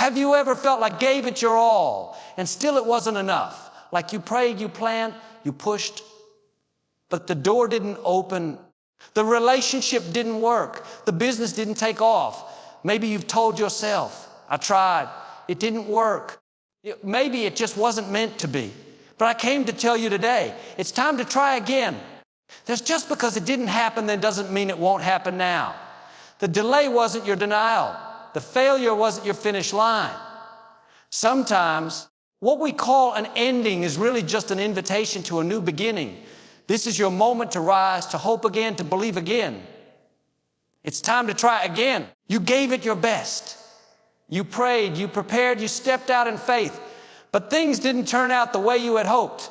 Have you ever felt like gave it your all and still it wasn't enough? Like you prayed, you planned, you pushed, but the door didn't open. The relationship didn't work. The business didn't take off. Maybe you've told yourself, I tried, it didn't work. Maybe it just wasn't meant to be. But I came to tell you today, it's time to try again. Just because it didn't happen then doesn't mean it won't happen now. The delay wasn't your denial. The failure wasn't your finish line. Sometimes what we call an ending is really just an invitation to a new beginning. This is your moment to rise, to hope again, to believe again. It's time to try again. You gave it your best. You prayed, you prepared, you stepped out in faith, but things didn't turn out the way you had hoped.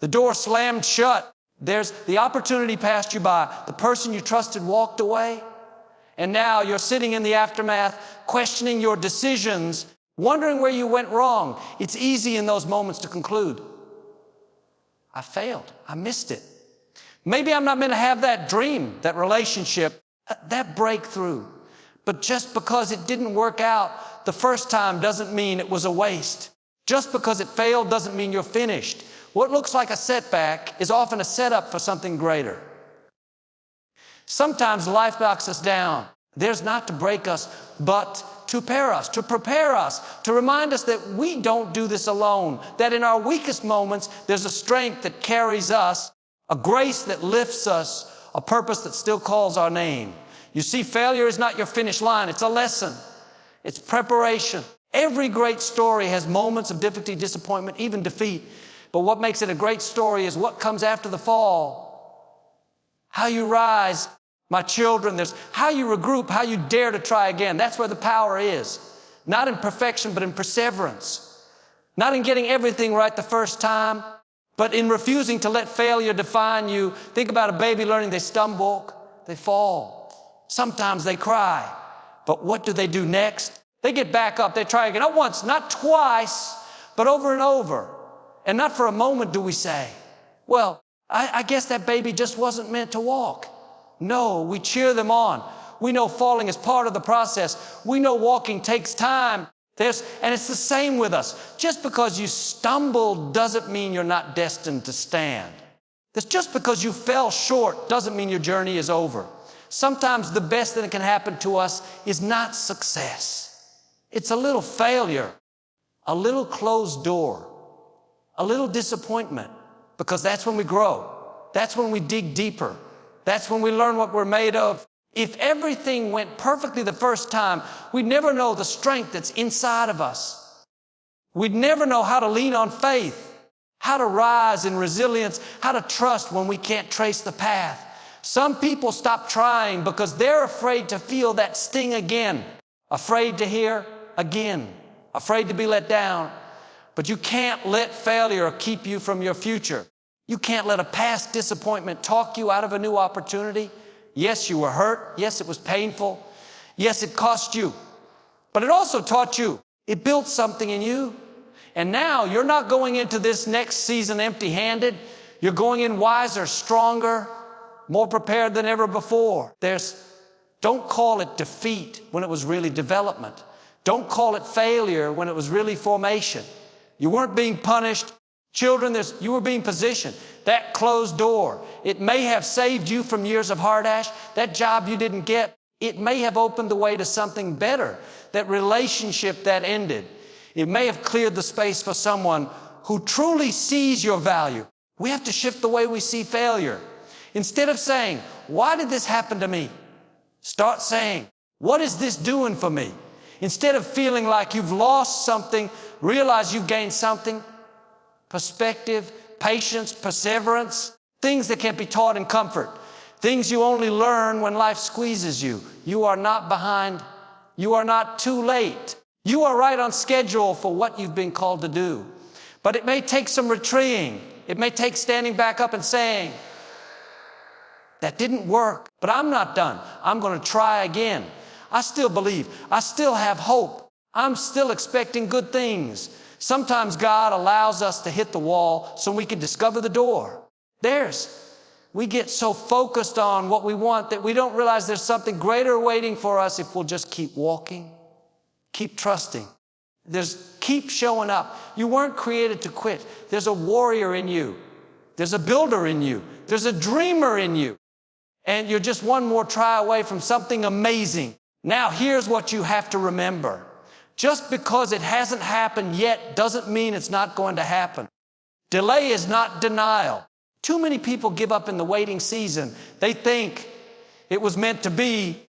The door slammed shut. The opportunity passed you by. The person you trusted walked away. And now you're sitting in the aftermath, questioning your decisions, wondering where you went wrong. It's easy in those moments to conclude, I failed. I missed it. Maybe I'm not meant to have that dream, that relationship, that breakthrough. But just because it didn't work out the first time doesn't mean it was a waste. Just because it failed doesn't mean you're finished. What looks like a setback is often a setup for something greater. Sometimes life knocks us down. There's not to break us, but to prepare us, to remind us that we don't do this alone, that in our weakest moments, there's a strength that carries us, a grace that lifts us, a purpose that still calls our name. You see, failure is not your finish line. It's a lesson. It's preparation. Every great story has moments of difficulty, disappointment, even defeat. But what makes it a great story is what comes after the fall. How you rise, my children, there's how you regroup, how you dare to try again. That's where the power is. Not in perfection, but in perseverance. Not in getting everything right the first time, but in refusing to let failure define you. Think about a baby learning. They stumble, they fall. Sometimes they cry. But what do they do next? They get back up, they try again. Not once, not twice, but over and over. And not for a moment do we say, well, I guess that baby just wasn't meant to walk. No, we cheer them on. We know falling is part of the process. We know walking takes time. And it's the same with us. Just because you stumbled doesn't mean you're not destined to stand. Just because you fell short doesn't mean your journey is over. Sometimes the best that can happen to us is not success. It's a little failure, a little closed door, a little disappointment, because that's when we grow. That's when we dig deeper. That's when we learn what we're made of. If everything went perfectly the first time, we'd never know the strength that's inside of us. We'd never know how to lean on faith, how to rise in resilience, how to trust when we can't trace the path. Some people stop trying because they're afraid to feel that sting again, afraid to hear again, afraid to be let down. But you can't let failure keep you from your future. You can't let a past disappointment talk you out of a new opportunity. Yes, you were hurt. Yes, it was painful. Yes, it cost you. But it also taught you. It built something in you. And now you're not going into this next season empty-handed. You're going in wiser, stronger, more prepared than ever before. Don't call it defeat when it was really development. Don't call it failure when it was really formation. You weren't being punished. Children, you were being positioned. That closed door, it may have saved you from years of hard ash. That job you didn't get, it may have opened the way to something better. That relationship that ended, it may have cleared the space for someone who truly sees your value. We have to shift the way we see failure. Instead of saying, why did this happen to me? Start saying, what is this doing for me? Instead of feeling like you've lost something, realize you've gained something. Perspective, patience, perseverance, things that can't be taught in comfort, things you only learn when life squeezes you. You are not behind. You are not too late. You are right on schedule for what you've been called to do. But it may take some retreating. It may take standing back up and saying, that didn't work, but I'm not done. I'm going to try again. I still believe. I still have hope. I'm still expecting good things. Sometimes God allows us to hit the wall so we can discover the door. We get so focused on what we want that we don't realize there's something greater waiting for us if we'll just keep walking, keep trusting. Keep showing up. You weren't created to quit. There's a warrior in you. There's a builder in you. There's a dreamer in you. And you're just one more try away from something amazing. Now, here's what you have to remember. Just because it hasn't happened yet doesn't mean it's not going to happen. Delay is not denial. Too many people give up in the waiting season. They think it was meant to be.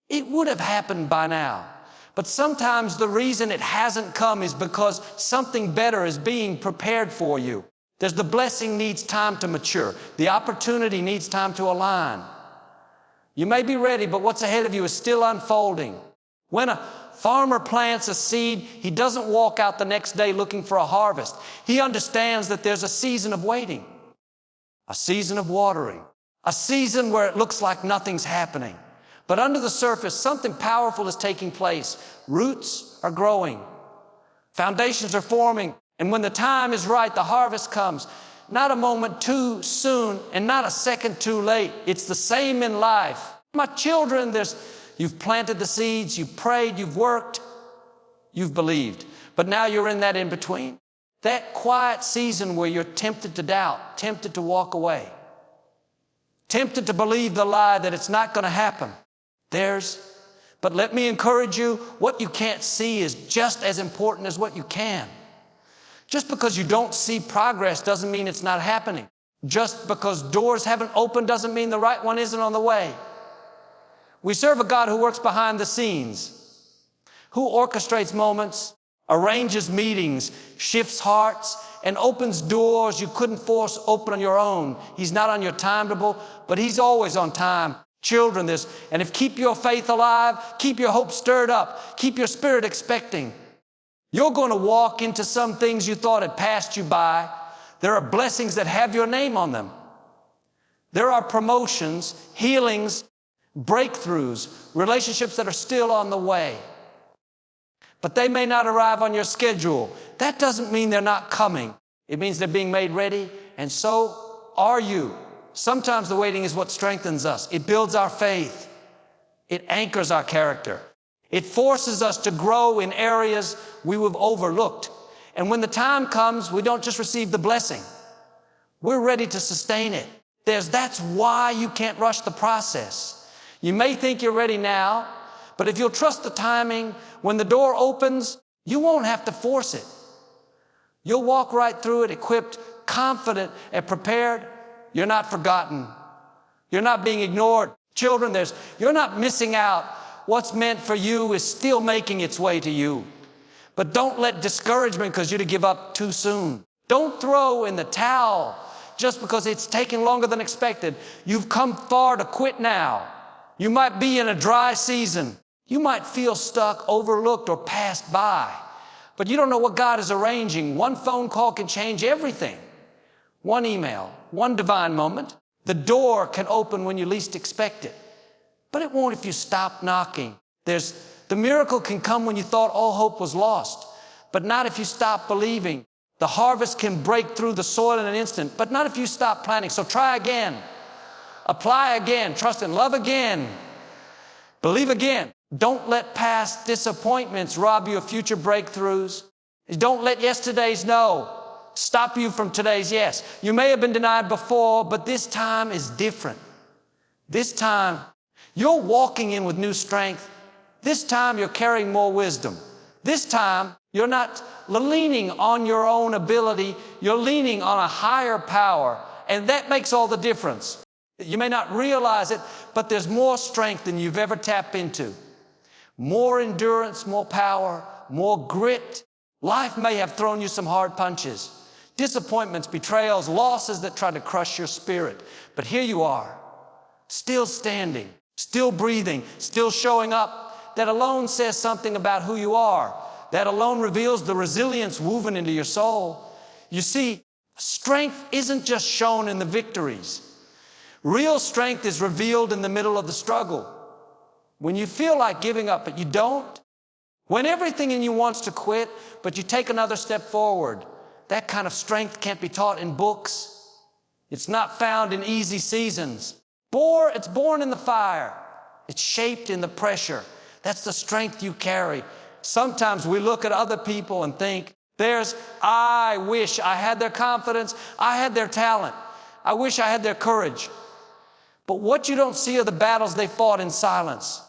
It would have happened by now. But sometimes the reason it hasn't come is because something better is being prepared for you. The blessing needs time to mature. The opportunity needs time to align. You may be ready, but what's ahead of you is still unfolding. When a farmer plants a seed, he doesn't walk out the next day looking for a harvest. He understands that there's a season of waiting, a season of watering, a season where it looks like nothing's happening. But under the surface, something powerful is taking place. Roots are growing. Foundations are forming. And when the time is right, the harvest comes. Not a moment too soon and not a second too late. It's the same in life. My children, you've planted the seeds, you've prayed, you've worked, you've believed. But now you're in that in-between. That quiet season where you're tempted to doubt, tempted to walk away, tempted to believe the lie that it's not going to happen. But let me encourage you, what you can't see is just as important as what you can. Just because you don't see progress doesn't mean it's not happening. Just because doors haven't opened doesn't mean the right one isn't on the way. We serve a God who works behind the scenes, who orchestrates moments, arranges meetings, shifts hearts, and opens doors you couldn't force open on your own. He's not on your timetable, but He's always on time. Children, keep your faith alive, keep your hope stirred up, keep your spirit expecting. You're going to walk into some things you thought had passed you by. There are blessings that have your name on them. There are promotions, healings, breakthroughs, relationships that are still on the way. But they may not arrive on your schedule. That doesn't mean they're not coming. It means they're being made ready, and so are you. Sometimes the waiting is what strengthens us. It builds our faith. It anchors our character. It forces us to grow in areas we have overlooked. And when the time comes, we don't just receive the blessing. We're ready to sustain it. That's why you can't rush the process. You may think you're ready now, but if you'll trust the timing, when the door opens, you won't have to force it. You'll walk right through it, equipped, confident, and prepared. You're not forgotten. You're not being ignored. Children, you're not missing out. What's meant for you is still making its way to you. But don't let discouragement cause you to give up too soon. Don't throw in the towel just because it's taking longer than expected. You've come far to quit now. You might be in a dry season. You might feel stuck, overlooked, or passed by. But you don't know what God is arranging. One phone call can change everything. One email, one divine moment. The door can open when you least expect it. But it won't if you stop knocking. The miracle can come when you thought all hope was lost, but not if you stop believing. The harvest can break through the soil in an instant, but not if you stop planting. So try again, apply again, trust and love again, believe again. Don't let past disappointments rob you of future breakthroughs. Don't let yesterday's no stop you from today's yes. You may have been denied before, but this time is different. This time, you're walking in with new strength. This time, you're carrying more wisdom. This time, you're not leaning on your own ability. You're leaning on a higher power, and that makes all the difference. You may not realize it, but there's more strength than you've ever tapped into. More endurance, more power, more grit. Life may have thrown you some hard punches. Disappointments, betrayals, losses that try to crush your spirit. But here you are, still standing, still breathing, still showing up. That alone says something about who you are. That alone reveals the resilience woven into your soul. You see, strength isn't just shown in the victories. Real strength is revealed in the middle of the struggle. When you feel like giving up, but you don't. When everything in you wants to quit, but you take another step forward. That kind of strength can't be taught in books. It's not found in easy seasons. It's born in the fire. It's shaped in the pressure. That's the strength you carry. Sometimes we look at other people and think, I wish I had their confidence, I had their talent, I wish I had their courage. But what you don't see are the battles they fought in silence.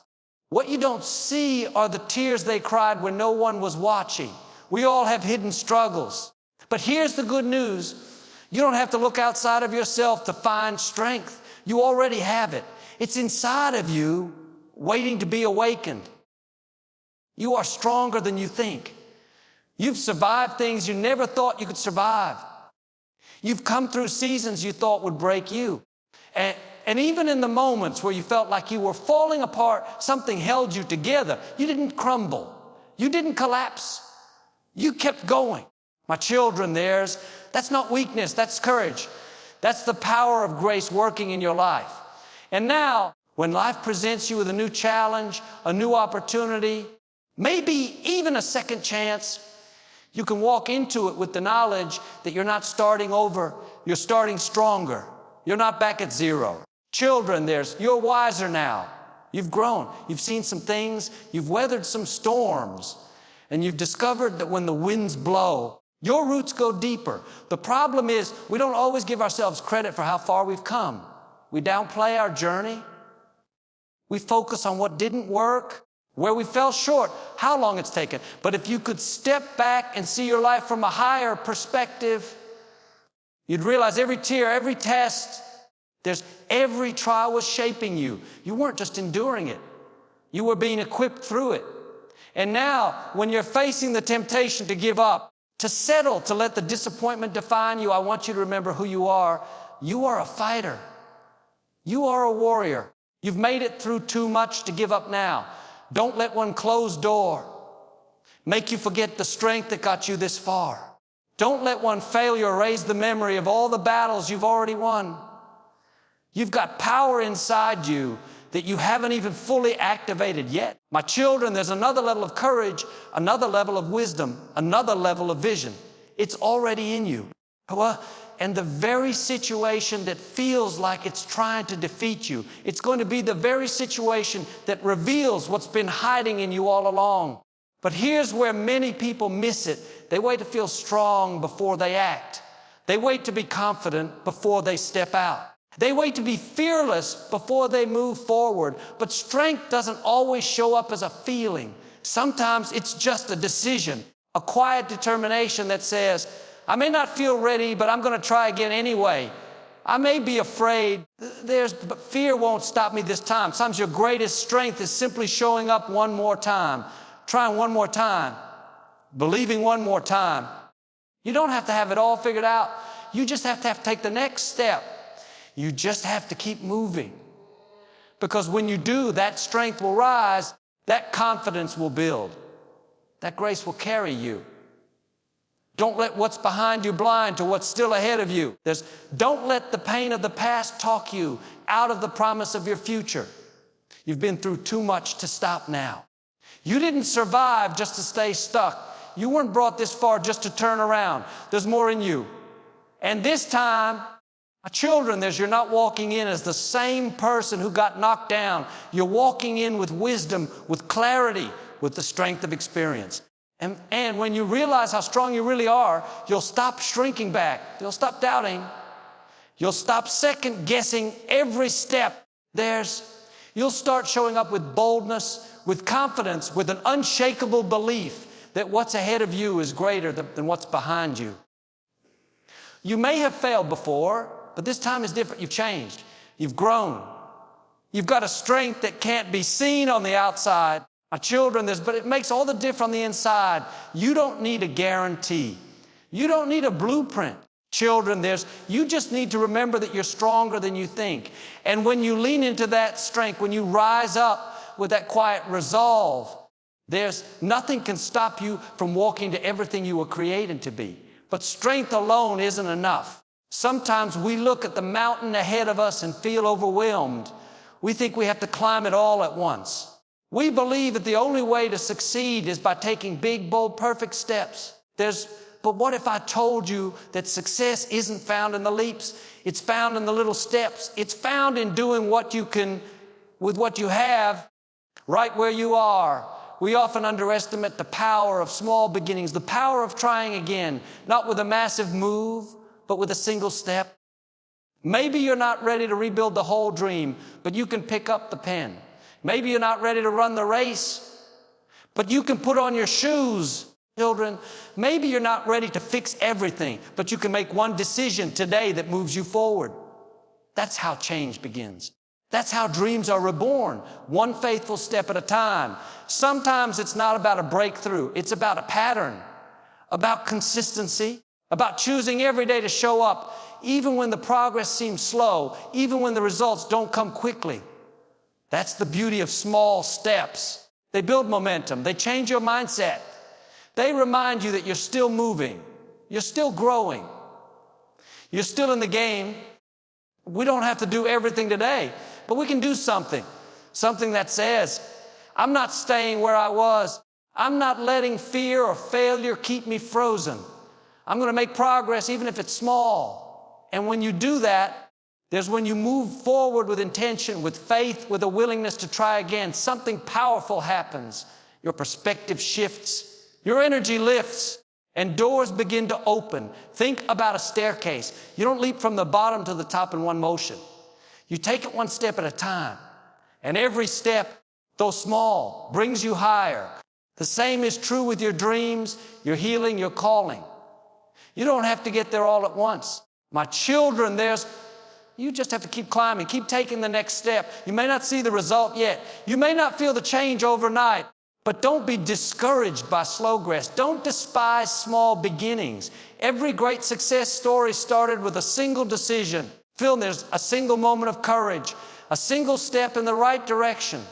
What you don't see are the tears they cried when no one was watching. We all have hidden struggles. But here's the good news. You don't have to look outside of yourself to find strength. You already have it. It's inside of you, waiting to be awakened. You are stronger than you think. You've survived things you never thought you could survive. You've come through seasons you thought would break you. And even in the moments where you felt like you were falling apart, something held you together. You didn't crumble. You didn't collapse. You kept going. My children, that's not weakness, that's courage. That's the power of grace working in your life. And now, when life presents you with a new challenge, a new opportunity, maybe even a second chance, you can walk into it with the knowledge that you're not starting over, you're starting stronger. You're not back at zero. Children, you're wiser now. You've grown. You've seen some things. You've weathered some storms. And you've discovered that when the winds blow, your roots go deeper. The problem is we don't always give ourselves credit for how far we've come. We downplay our journey. We focus on what didn't work, where we fell short, how long it's taken. But if you could step back and see your life from a higher perspective, you'd realize every tear, every test, every trial was shaping you. You weren't just enduring it. You were being equipped through it. And now, when you're facing the temptation to give up, to settle, to let the disappointment define you, I want you to remember who you are. You are a fighter. You are a warrior. You've made it through too much to give up now. Don't let one closed door make you forget the strength that got you this far. Don't let one failure erase the memory of all the battles you've already won. You've got power inside you that you haven't even fully activated yet. My children, there's another level of courage, another level of wisdom, another level of vision. It's already in you. And the very situation that feels like it's trying to defeat you, it's going to be the very situation that reveals what's been hiding in you all along. But here's where many people miss it. They wait to feel strong before they act. They wait to be confident before they step out. They wait to be fearless before they move forward. But strength doesn't always show up as a feeling. Sometimes it's just a decision, a quiet determination that says, I may not feel ready, but I'm going to try again anyway. I may be afraid, but fear won't stop me this time. Sometimes your greatest strength is simply showing up one more time, trying one more time, believing one more time. You don't have to have it all figured out. You just have to take the next step. You just have to keep moving. Because when you do, that strength will rise, that confidence will build, that grace will carry you. Don't let what's behind you blind to what's still ahead of you. Don't let the pain of the past talk you out of the promise of your future. You've been through too much to stop now. You didn't survive just to stay stuck. You weren't brought this far just to turn around. There's more in you. And this time, my children, you're not walking in as the same person who got knocked down. You're walking in with wisdom, with clarity, with the strength of experience. And when you realize how strong you really are, you'll stop shrinking back. You'll stop doubting. You'll stop second guessing every step. You'll start showing up with boldness, with confidence, with an unshakable belief that what's ahead of you is greater than what's behind you. You may have failed before, but this time is different. You've changed. You've grown. You've got a strength that can't be seen on the outside. My children, but it makes all the difference on the inside. You don't need a guarantee. You don't need a blueprint. Children, you just need to remember that you're stronger than you think. And when you lean into that strength, when you rise up with that quiet resolve, nothing can stop you from walking to everything you were created to be. But strength alone isn't enough. Sometimes we look at the mountain ahead of us and feel overwhelmed. We think we have to climb it all at once. We believe that the only way to succeed is by taking big, bold, perfect steps. But what if I told you that success isn't found in the leaps? It's found in the little steps. It's found in doing what you can with what you have, right where you are, We often underestimate the power of small beginnings, the power of trying again, not with a massive move, but with a single step. Maybe you're not ready to rebuild the whole dream, but you can pick up the pen. Maybe you're not ready to run the race, but you can put on your shoes. Children, maybe you're not ready to fix everything, but you can make one decision today that moves you forward. That's how change begins. That's how dreams are reborn, one faithful step at a time. Sometimes it's not about a breakthrough. It's about a pattern, about consistency, about choosing every day to show up, even when the progress seems slow, even when the results don't come quickly. That's the beauty of small steps. They build momentum. They change your mindset. They remind you that you're still moving. You're still growing. You're still in the game. We don't have to do everything today, but we can do something. Something that says, I'm not staying where I was. I'm not letting fear or failure keep me frozen. I'm going to make progress even if it's small. And when you do that, there's when you move forward with intention, with faith, with a willingness to try again. Something powerful happens. Your perspective shifts. Your energy lifts. And doors begin to open. Think about a staircase. You don't leap from the bottom to the top in one motion. You take it one step at a time. And every step, though small, brings you higher. The same is true with your dreams, your healing, your calling. You don't have to get there all at once. My children, you just have to keep climbing, keep taking the next step. You may not see the result yet. You may not feel the change overnight. But don't be discouraged by slow progress. Don't despise small beginnings. Every great success story started with a single decision. There's a single moment of courage, a single step in the right direction.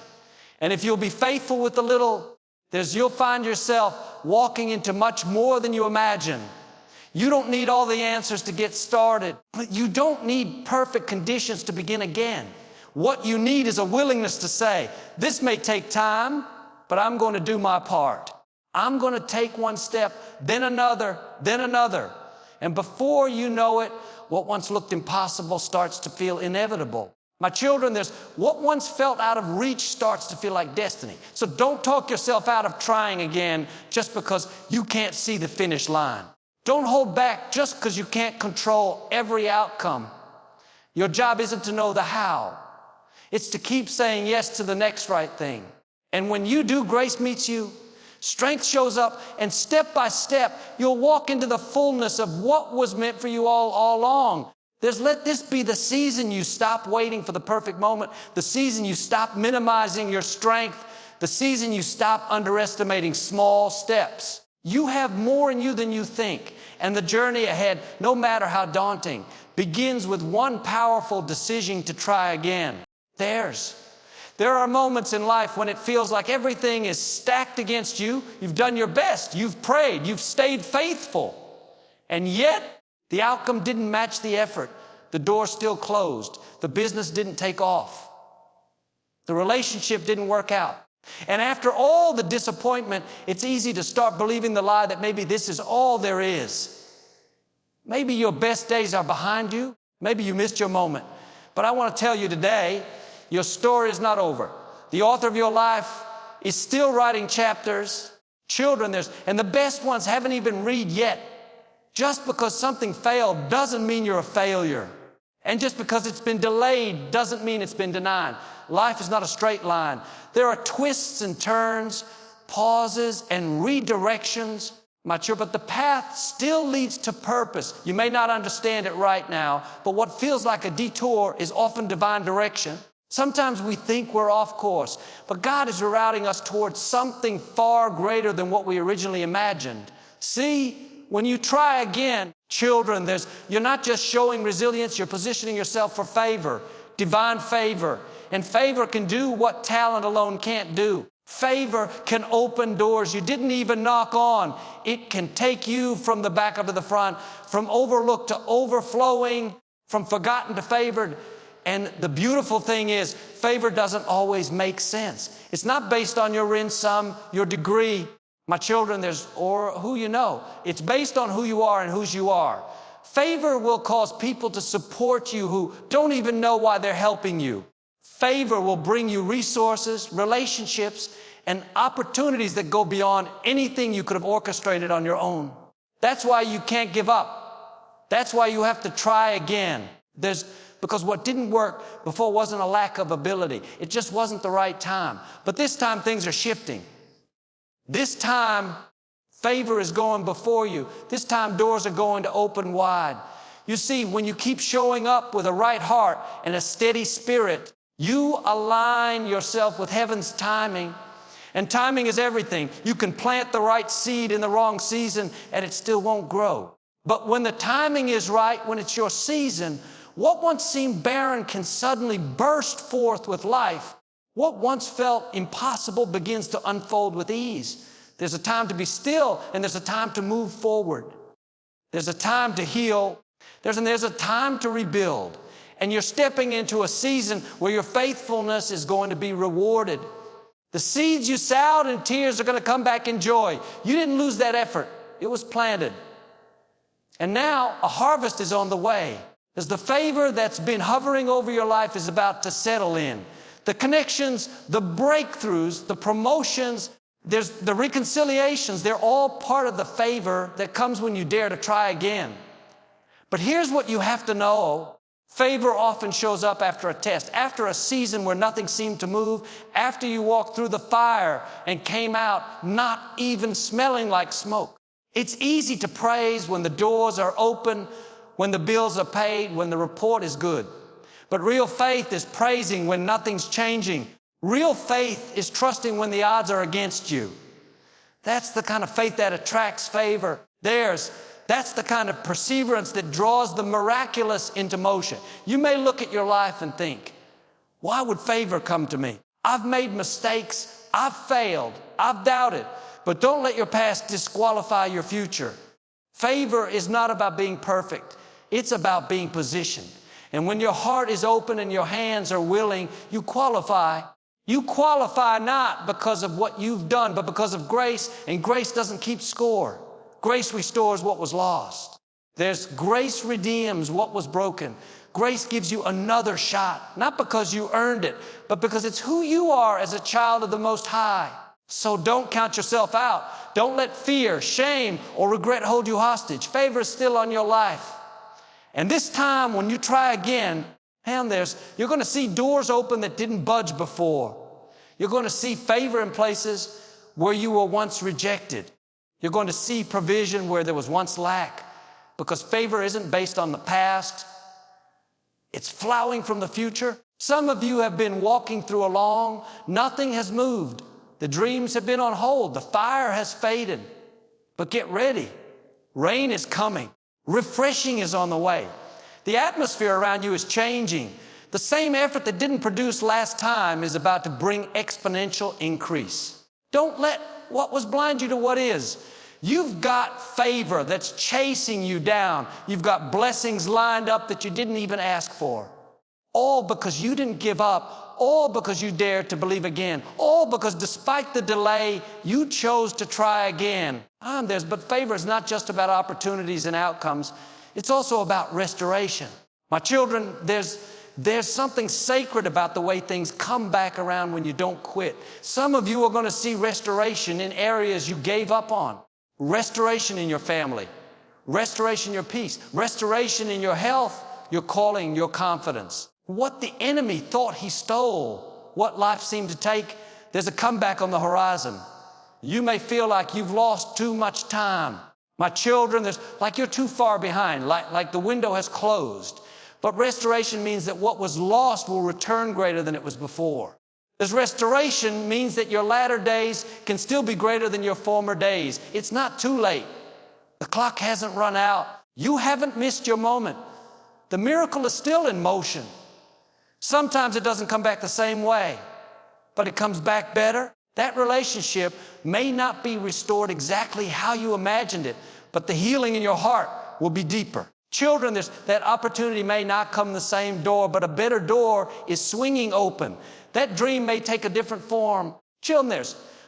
And if you'll be faithful with the little, you'll find yourself walking into much more than you imagine. You don't need all the answers to get started. You don't need perfect conditions to begin again. What you need is a willingness to say, this may take time, but I'm going to do my part. I'm going to take one step, then another, then another. And before you know it, what once looked impossible starts to feel inevitable. My children, what once felt out of reach starts to feel like destiny. So don't talk yourself out of trying again just because you can't see the finish line. Don't hold back just because you can't control every outcome. Your job isn't to know the how. It's to keep saying yes to the next right thing. And when you do, grace meets you, strength shows up, and step by step, you'll walk into the fullness of what was meant for you all along. Let this be the season you stop waiting for the perfect moment, the season you stop minimizing your strength, the season you stop underestimating small steps. You have more in you than you think, and the journey ahead, no matter how daunting, begins with one powerful decision to try again. There are moments in life when it feels like everything is stacked against you. You've done your best. You've prayed. You've stayed faithful. And yet, the outcome didn't match the effort. The door still closed. The business didn't take off. The relationship didn't work out. And after all the disappointment, it's easy to start believing the lie that maybe this is all there is. Maybe your best days are behind you. Maybe you missed your moment. But I want to tell you today, your story is not over. The author of your life is still writing chapters. Children, and the best ones haven't even read yet. Just because something failed doesn't mean you're a failure. And just because it's been delayed doesn't mean it's been denied. Life is not a straight line. There are twists and turns, pauses and redirections. But the path still leads to purpose. You may not understand it right now, but what feels like a detour is often divine direction. Sometimes we think we're off course, but God is rerouting us towards something far greater than what we originally imagined. See, when you try again, children, you're not just showing resilience, you're positioning yourself for favor, divine favor. And favor can do what talent alone can't do. Favor can open doors you didn't even knock on. It can take you from the back up to the front, from overlooked to overflowing, from forgotten to favored. And the beautiful thing is, favor doesn't always make sense. It's not based on your income, your degree, my children, or who you know. It's based on who you are and whose you are. Favor will cause people to support you who don't even know why they're helping you. Favor will bring you resources, relationships, and opportunities that go beyond anything you could have orchestrated on your own. That's why you can't give up. That's why you have to try again. Because what didn't work before wasn't a lack of ability. It just wasn't the right time. But this time things are shifting. This time favor is going before you. This time doors are going to open wide. You see, when you keep showing up with a right heart and a steady spirit, you align yourself with heaven's timing. And timing is everything. You can plant the right seed in the wrong season and it still won't grow. But when the timing is right, when it's your season, what once seemed barren can suddenly burst forth with life. What once felt impossible begins to unfold with ease. There's a time to be still and there's a time to move forward. There's a time to heal. There's a time to rebuild. And you're stepping into a season where your faithfulness is going to be rewarded. The seeds you sowed in tears are going to come back in joy. You didn't lose that effort. It was planted. And now a harvest is on the way. As the favor that's been hovering over your life is about to settle in. The connections, the breakthroughs, the promotions, there's the reconciliations, they're all part of the favor that comes when you dare to try again. But here's what you have to know. Favor often shows up after a test, after a season where nothing seemed to move, after you walked through the fire and came out not even smelling like smoke. It's easy to praise when the doors are open, when the bills are paid, when the report is good. But real faith is praising when nothing's changing. Real faith is trusting when the odds are against you. That's the kind of faith that attracts favor. That's the kind of perseverance that draws the miraculous into motion. You may look at your life and think, why would favor come to me? I've made mistakes, I've failed, I've doubted. But don't let your past disqualify your future. Favor is not about being perfect. It's about being positioned. And when your heart is open and your hands are willing, you qualify. You qualify not because of what you've done, but because of grace, and grace doesn't keep score. Grace restores what was lost. There's grace redeems what was broken. Grace gives you another shot, not because you earned it, but because it's who you are as a child of the Most High. So don't count yourself out. Don't let fear, shame, or regret hold you hostage. Favor is still on your life. And this time, when you try again, you're going to see doors open that didn't budge before. You're going to see favor in places where you were once rejected. You're going to see provision where there was once lack. Because favor isn't based on the past. It's flowing from the future. Some of you have been walking through along. Nothing has moved. The dreams have been on hold. The fire has faded. But get ready. Rain is coming. Refreshing is on the way. The atmosphere around you is changing. The same effort that didn't produce last time is about to bring exponential increase. Don't let what was blind you to what is. You've got favor that's chasing you down. You've got blessings lined up that you didn't even ask for. All because you didn't give up. All because you dared to believe again. All because despite the delay, you chose to try again. But favor is not just about opportunities and outcomes. It's also about restoration. My children, there's something sacred about the way things come back around when you don't quit. Some of you are going to see restoration in areas you gave up on. Restoration in your family. Restoration in your peace. Restoration in your health, your calling, your confidence. What the enemy thought he stole, what life seemed to take, there's a comeback on the horizon. You may feel like you've lost too much time. My children, like you're too far behind, like the window has closed. But restoration means that what was lost will return greater than it was before. This restoration means that your latter days can still be greater than your former days. It's not too late. The clock hasn't run out. You haven't missed your moment. The miracle is still in motion. Sometimes it doesn't come back the same way, but it comes back better. That relationship may not be restored exactly how you imagined it, but the healing in your heart will be deeper. Children, that opportunity may not come the same door, but a better door is swinging open. That dream may take a different form. Children,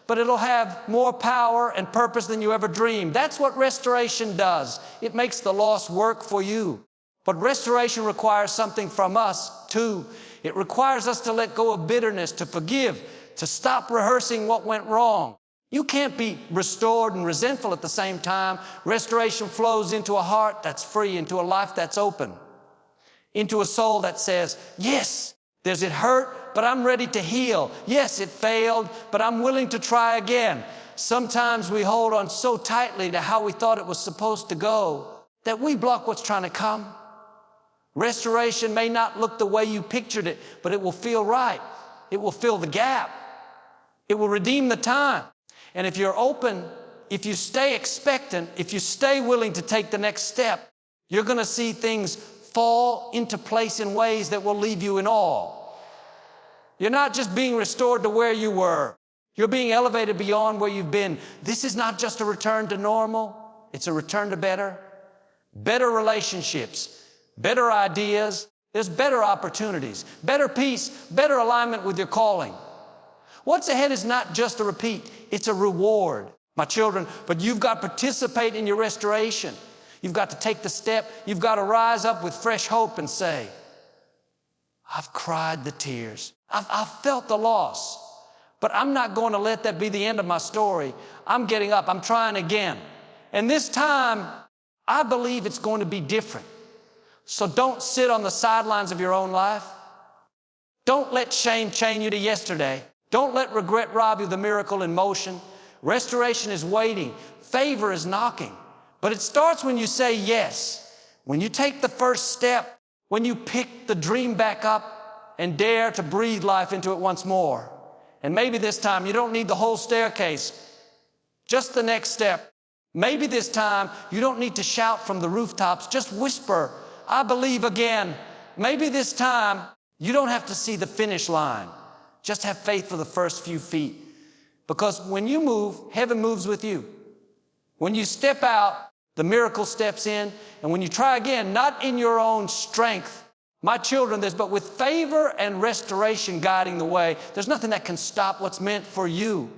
but it'll have more power and purpose than you ever dreamed. That's what restoration does. It makes the loss work for you. But restoration requires something from us too. It requires us to let go of bitterness, to forgive, to stop rehearsing what went wrong. You can't be restored and resentful at the same time. Restoration flows into a heart that's free, into a life that's open, into a soul that says, yes, there's it hurt, but I'm ready to heal. Yes, it failed, but I'm willing to try again. Sometimes we hold on so tightly to how we thought it was supposed to go that we block what's trying to come. Restoration may not look the way you pictured it, but it will feel right. It will fill the gap. It will redeem the time. And if you're open, if you stay expectant, if you stay willing to take the next step, you're going to see things fall into place in ways that will leave you in awe. You're not just being restored to where you were. You're being elevated beyond where you've been. This is not just a return to normal. It's a return to better relationships, better ideas. There's better opportunities, better peace, better alignment with your calling. What's ahead is not just a repeat, it's a reward. My children, but you've got to participate in your restoration. You've got to take the step. You've got to rise up with fresh hope and say, I've cried the tears. I've felt the loss, but I'm not going to let that be the end of my story. I'm getting up. I'm trying again. And this time, I believe it's going to be different. So don't sit on the sidelines of your own life. Don't let shame chain you to yesterday. Don't let regret rob you of the miracle in motion. Restoration is waiting. Favor is knocking. But it starts when you say yes. When you take the first step, when you pick the dream back up and dare to breathe life into it once more. And maybe this time you don't need the whole staircase, just the next step. Maybe this time you don't need to shout from the rooftops, just whisper, I believe again. Maybe this time you don't have to see the finish line. Just have faith for the first few feet. Because when you move, heaven moves with you. When you step out, the miracle steps in. And when you try again, not in your own strength, my children, but with favor and restoration guiding the way, there's nothing that can stop what's meant for you.